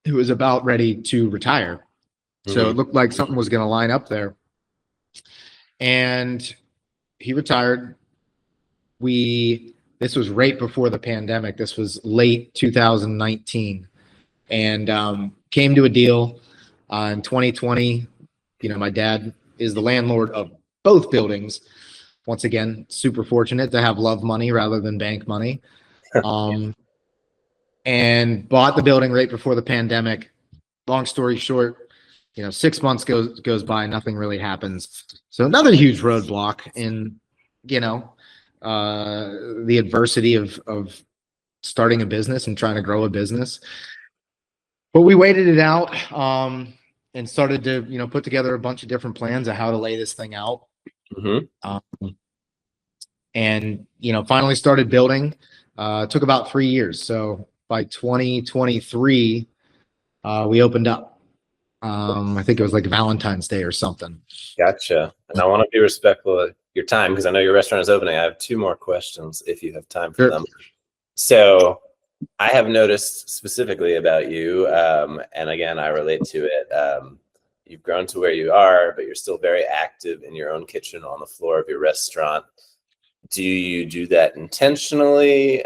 B: who was about ready to retire. So it looked like something was going to line up there. And he retired. This was right before the pandemic. This was late 2019, and came to a deal in 2020. My dad is the landlord of both buildings. Once again, super fortunate to have love money rather than bank money. And bought the building right before the pandemic. Long story short, 6 months goes by, nothing really happens. So another huge roadblock in, the adversity of starting a business and trying to grow a business. But we waited it out and started to, put together a bunch of different plans of how to lay this thing out. And, finally started building. It took about 3 years. So by 2023, we opened up. I think it was like Valentine's Day or something.
A: Gotcha. And I want to be respectful of your time because I know your restaurant is opening. I have 2 more questions if you have time for them. So I have noticed specifically about you, and again, I relate to it. You've grown to where you are, but you're still very active in your own kitchen on the floor of your restaurant. Do you do that intentionally,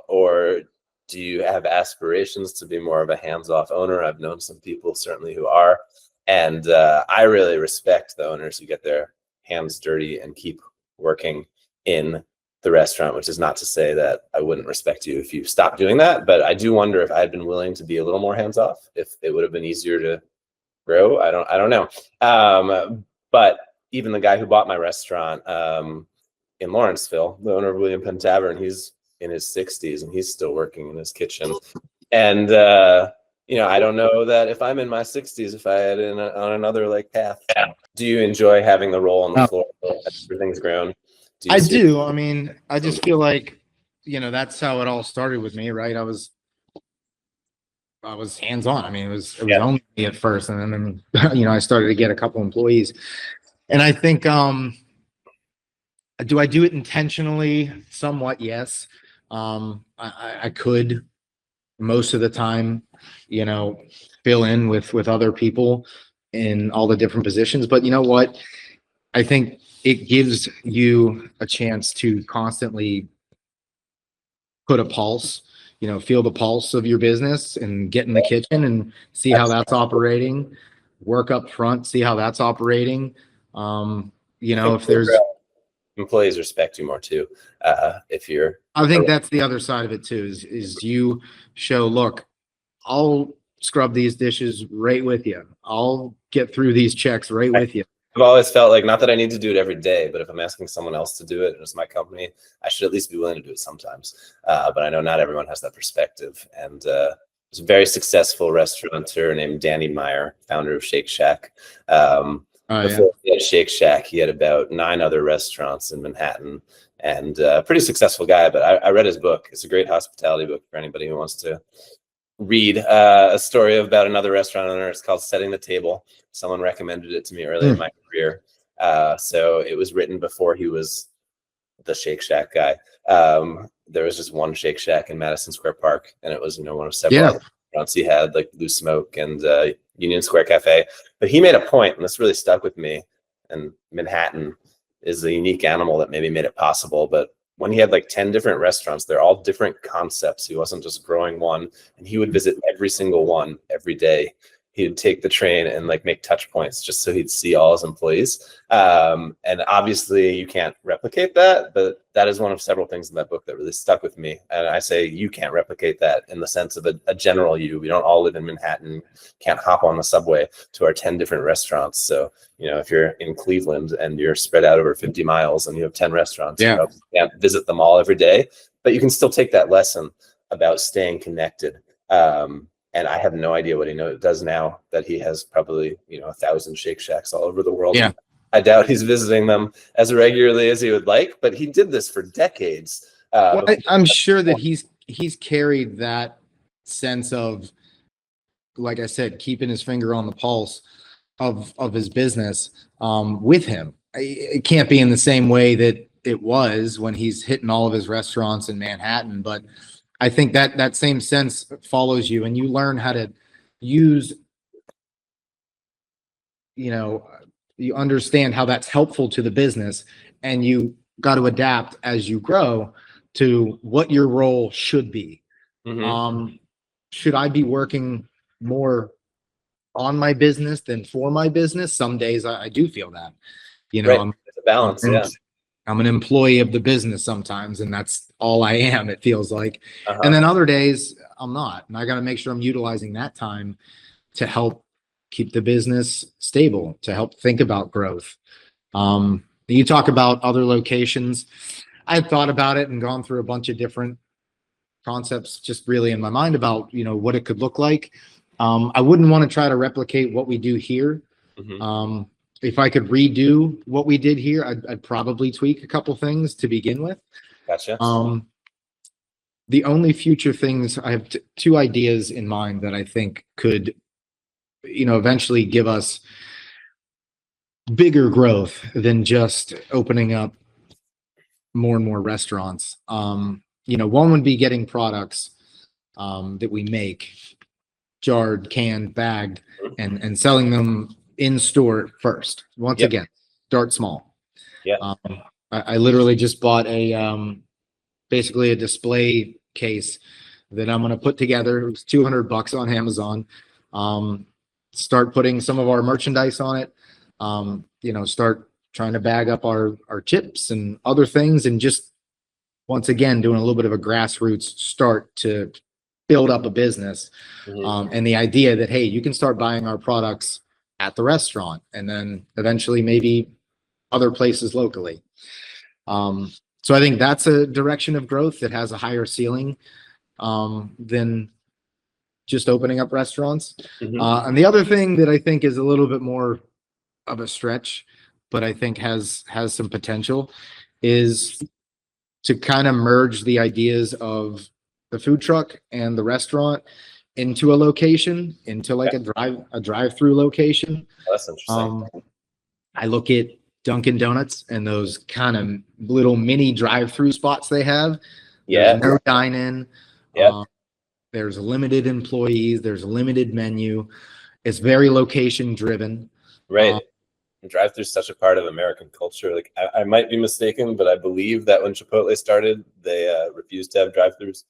A: or do you have aspirations to be more of a hands-off owner? I've known some people certainly who are, and I really respect the owners who get their hands dirty and keep working in the restaurant, which is not to say that I wouldn't respect you if you stopped doing that, but I do wonder if I had been willing to be a little more hands-off, if it would have been easier to grow. I don't know. But even the guy who bought my restaurant in Lawrenceville, the owner of William Penn Tavern, he's in his 60s and he's still working in his kitchen. And you know, I don't know that if I'm in my 60s, if I had on another like path. Do you enjoy having the role on the floor as everything's grown?
B: I do. I mean, I just feel like, you know, that's how it all started with me, right? I was hands-on. I mean, it was only me at first, and then you know, I started to get a couple employees. And I think do I do it intentionally? Somewhat, yes. I could most of the time, you know, fill in with other people in all the different positions. But you know what? I think it gives you a chance to constantly put a pulse, you know, feel the pulse of your business and get in the kitchen and see how that's operating, work up front, see how that's operating. You know, if there's
A: employees respect you more too. If you're,
B: I think that's the other side of it too, is you show, look, I'll scrub these dishes right with you. I'll get through these checks right with you.
A: I've always felt like, not that I need to do it every day, but if I'm asking someone else to do it and it's my company, I should at least be willing to do it sometimes. But I know not everyone has that perspective. And there's a very successful restaurateur named Danny Meyer, founder of Shake Shack. Before he had Shake Shack, he had about 9 other restaurants in Manhattan, and a pretty successful guy. But I read his book. It's a great hospitality book for anybody who wants to read a story about another restaurant owner. It's called Setting the Table. Someone recommended it to me early in my career. So it was written before he was the Shake Shack guy. There was just one Shake Shack in Madison Square Park, and it was, you know, one of several restaurants he had, like Blue Smoke and Union Square Cafe. But he made a point, and this really stuck with me. And Manhattan is a unique animal that maybe made it possible. But when he had like 10 different restaurants, they're all different concepts. He wasn't just growing one, and he would visit every single one every day. He'd take the train and like make touch points just so he'd see all his employees. And obviously you can't replicate that, but that is one of several things in that book that really stuck with me. And I say you can't replicate that in the sense of a general you. We don't all live in Manhattan, can't hop on the subway to our 10 different restaurants. So, you know, if you're in Cleveland and you're spread out over 50 miles and you have 10 restaurants, you know, you can't visit them all every day, but you can still take that lesson about staying connected. And I have no idea what he does now that he has probably, you know, 1,000 Shake Shacks all over the world.
B: Yeah.
A: I doubt he's visiting them as regularly as he would like, but he did this for decades.
B: Well, I'm sure that he's carried that sense of, like I said, keeping his finger on the pulse of his business with him. It can't be in the same way that it was when he's hitting all of his restaurants in Manhattan, but I think that same sense follows you, and you learn how to use, you know, you understand how that's helpful to the business, and you got to adapt as you grow to what your role should be. Should I be working more on my business than for my business? Some days I do feel that, you know,
A: it's a balance.
B: I'm an employee of the business sometimes, and that's all I am, it feels like. And then other days I'm not. And I got to make sure I'm utilizing that time to help keep the business stable, to help think about growth. You talk about other locations. I've thought about it and gone through a bunch of different concepts just really in my mind about, you know, what it could look like. I wouldn't want to try to replicate what we do here. If I could redo what we did here, I'd probably tweak a couple things to begin with.
A: Gotcha.
B: The only future things, I have 2 ideas in mind that I think could, you know, eventually give us bigger growth than just opening up more and more restaurants. You know, one would be getting products that we make, jarred, canned, bagged, and selling them in store first. Once again, start small. I literally just bought a basically a display case that I'm going to put together. It was $200 on Amazon. Start putting some of our merchandise on it. You know, start trying to bag up our chips and other things, and just once again doing a little bit of a grassroots start to build up a business. And the idea that, hey, you can start buying our products at the restaurant, and then eventually maybe other places locally. So I think that's a direction of growth that has a higher ceiling than just opening up restaurants. And the other thing that I think is a little bit more of a stretch, but I think has some potential, is to kind of merge the ideas of the food truck and the restaurant into a location, into like a drive-through location.
A: That's interesting.
B: I look at Dunkin' Donuts and those kind of little mini drive-through spots they have.
A: Yeah.
B: There's no dine-in.
A: Yeah.
B: There's limited employees. There's a limited menu. It's very location driven.
A: Right. Drive-through is such a part of American culture. Like I might be mistaken, but I believe that when Chipotle started, they refused to have drive-throughs,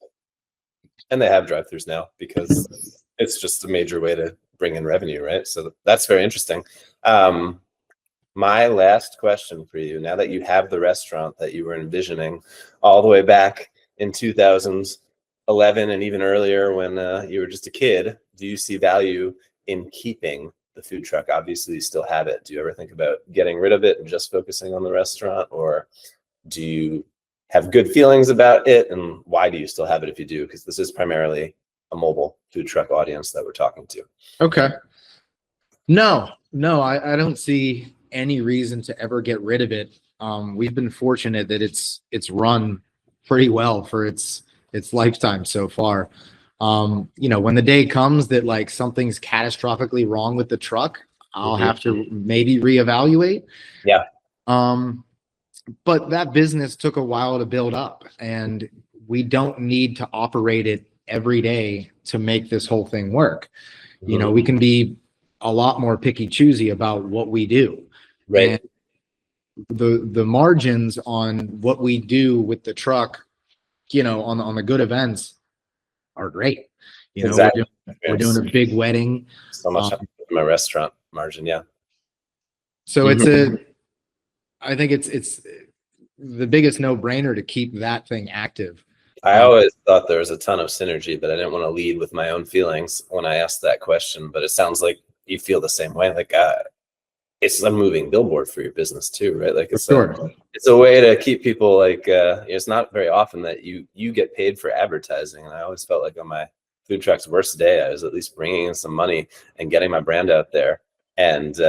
A: and they have drive-throughs now because it's just a major way to bring in revenue, right? So that's very interesting. My last question for you, now that you have the restaurant that you were envisioning all the way back in 2011 and even earlier when you were just a kid, do you see value in keeping the food truck? Obviously, you still have it. Do you ever think about getting rid of it and just focusing on the restaurant, or do you have good feelings about it? And why do you still have it if you do? Because this is primarily a mobile food truck audience that we're talking to.
B: Okay. No, I don't see any reason to ever get rid of it. We've been fortunate that it's run pretty well for its lifetime so far. When the day comes that like something's catastrophically wrong with the truck, I'll have to maybe reevaluate.
A: Yeah.
B: But that business took a while to build up, and we don't need to operate it every day to make this whole thing work. We can be a lot more picky choosy about what we do.
A: Right.
B: And the margins on what we do with the truck, on the good events are great.
A: Exactly.
B: We're doing a big wedding.
A: So much my restaurant margin. Yeah.
B: So I think it's the biggest no-brainer to keep that thing active.
A: I always thought there was a ton of synergy, but I didn't want to lead with my own feelings when I asked that question. But it sounds like you feel the same way. Like it's a moving billboard for your business too, right? Like it's a way to keep people like it's not very often that you get paid for advertising. And I always felt like on my food truck's worst day, I was at least bringing in some money and getting my brand out there. And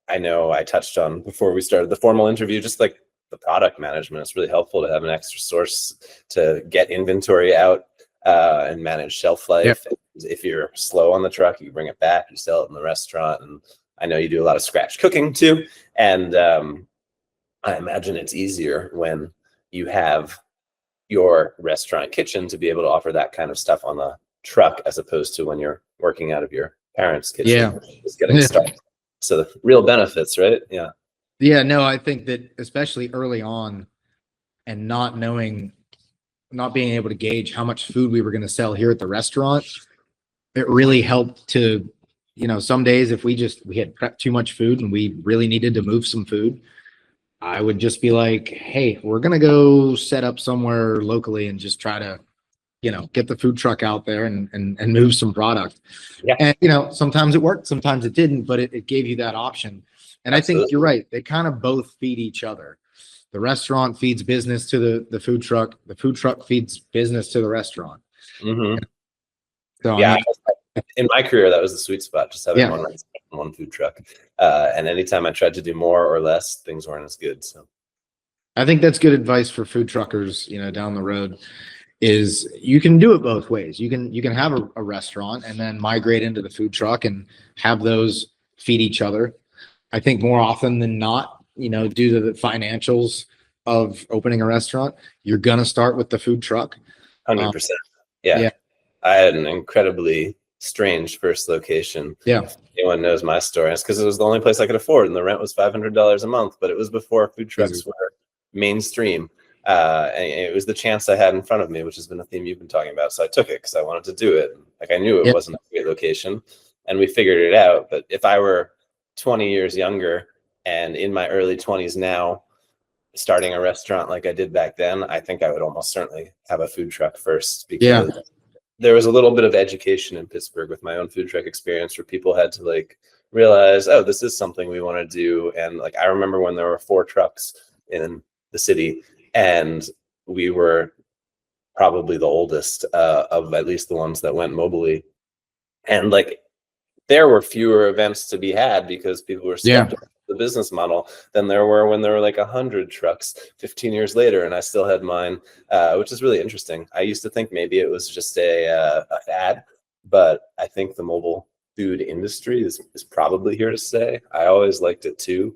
A: I know I touched on before we started the formal interview, just like the product management. It's really helpful to have an extra source to get inventory out and manage shelf life.
B: Yep.
A: If you're slow on the truck, you bring it back, you sell it in the restaurant. And I know you do a lot of scratch cooking too. And I imagine it's easier when you have your restaurant kitchen to be able to offer that kind of stuff on the truck, as opposed to when you're working out of your parents' kitchen.
B: Yeah.
A: Just getting started. So the real benefits, right? Yeah.
B: Yeah, no, I think that especially early on and not being able to gauge how much food we were going to sell here at the restaurant, it really helped to, some days if we had prepped too much food and we really needed to move some food, I would just be like, hey, we're going to go set up somewhere locally and just try to, get the food truck out there and move some product.
A: Yeah.
B: And, sometimes it worked, sometimes it didn't, but it gave you that option. And
A: Absolutely.
B: I think you're right. They kind of both feed each other. The restaurant feeds business to the food truck. The food truck feeds business to the restaurant.
A: Mm-hmm.
B: So
A: yeah, in my career, that was the sweet spot, just having one food truck. And anytime I tried to do more or less, things weren't as good. So
B: I think that's good advice for food truckers, down the road, is you can do it both ways. You can have a restaurant and then migrate into the food truck and have those feed each other. I think more often than not, due to the financials of opening a restaurant, you're going to start with the food truck.
A: 100%. Yeah. I had an incredibly strange first location.
B: Yeah.
A: If anyone knows my story, it's because it was the only place I could afford, and the rent was $500 a month, but it was before food trucks were mainstream. And it was the chance I had in front of me, which has been a theme you've been talking about. So I took it because I wanted to do it. Like I knew it wasn't a great location, and we figured it out. But if I were 20 years younger and in my early 20s now, starting a restaurant like I did back then, I think I would almost certainly have a food truck first, because there was a little bit of education in Pittsburgh with my own food truck experience where people had to like realize, oh, this is something we want to do. And like, I remember when there were 4 trucks in the city, and we were probably the oldest of at least the ones that went mobily. And like, there were fewer events to be had because people were skeptical of the business model than there were when there were like 100 trucks 15 years later, and I still had mine, which is really interesting. I used to think maybe it was just a fad, but I think the mobile food industry is probably here to stay. I always liked it too,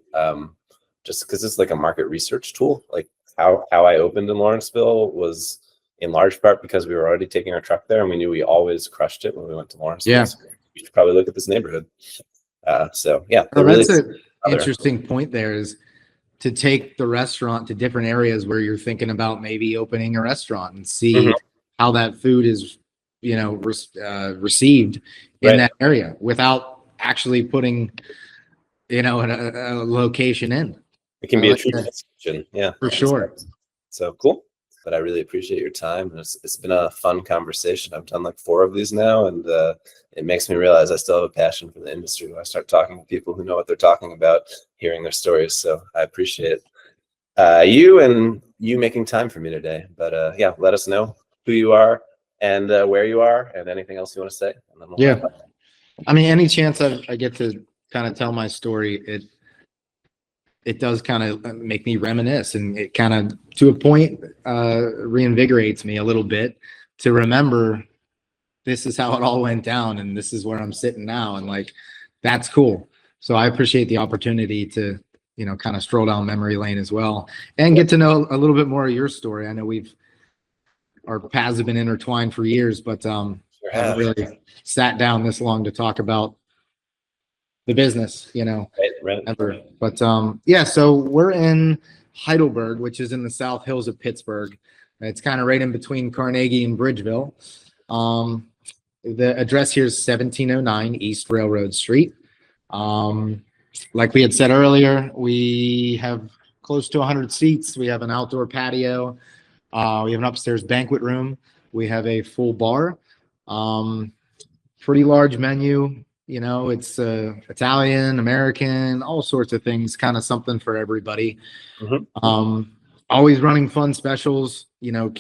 A: just because it's like a market research tool. Like how I opened in Lawrenceville was in large part because we were already taking our truck there, and we knew we always crushed it when we went to Lawrenceville.
B: Yeah.
A: So we should probably look at this neighborhood. So yeah,
B: well, that's an interesting point there, is to take the restaurant to different areas where you're thinking about maybe opening a restaurant and see how that food is, you know, received in that area without actually putting, you know, a location in.
A: It can be a true description. Yeah,
B: for sure.
A: So cool. But I really appreciate your time. It's been a fun conversation. I've done like 4 of these now, and it makes me realize I still have a passion for the industry when I start talking to people who know what they're talking about, hearing their stories. So I appreciate you making time for me today. But yeah, let us know who you are and where you are and anything else you want to say. And then we'll
B: I mean, any chance I get to kind of tell my story, it does kind of make me reminisce, and it kind of, to a point, reinvigorates me a little bit to remember this is how it all went down, and this is where I'm sitting now. And like, that's cool. So I appreciate the opportunity to, you know, kind of stroll down memory lane as well and get to know a little bit more of your story. I know our paths have been intertwined for years, but haven't really sat down this long to talk about the business, you know, ever. But yeah, so we're in Heidelberg, which is in the South Hills of Pittsburgh. It's kind of right in between Carnegie and Bridgeville. The address here is 1709 East Railroad Street. Like we had said earlier, we have close to 100 seats. We have an outdoor patio. We have an upstairs banquet room. We have a full bar. Pretty large menu. You know, it's Italian, American, all sorts of things, kind of something for everybody. Always running fun specials, you know,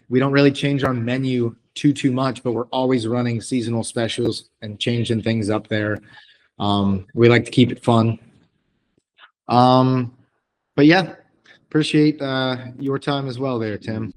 B: we don't really change our menu too much, but we're always running seasonal specials and changing things up there. We like to keep it fun. But yeah, appreciate your time as well there, Tim.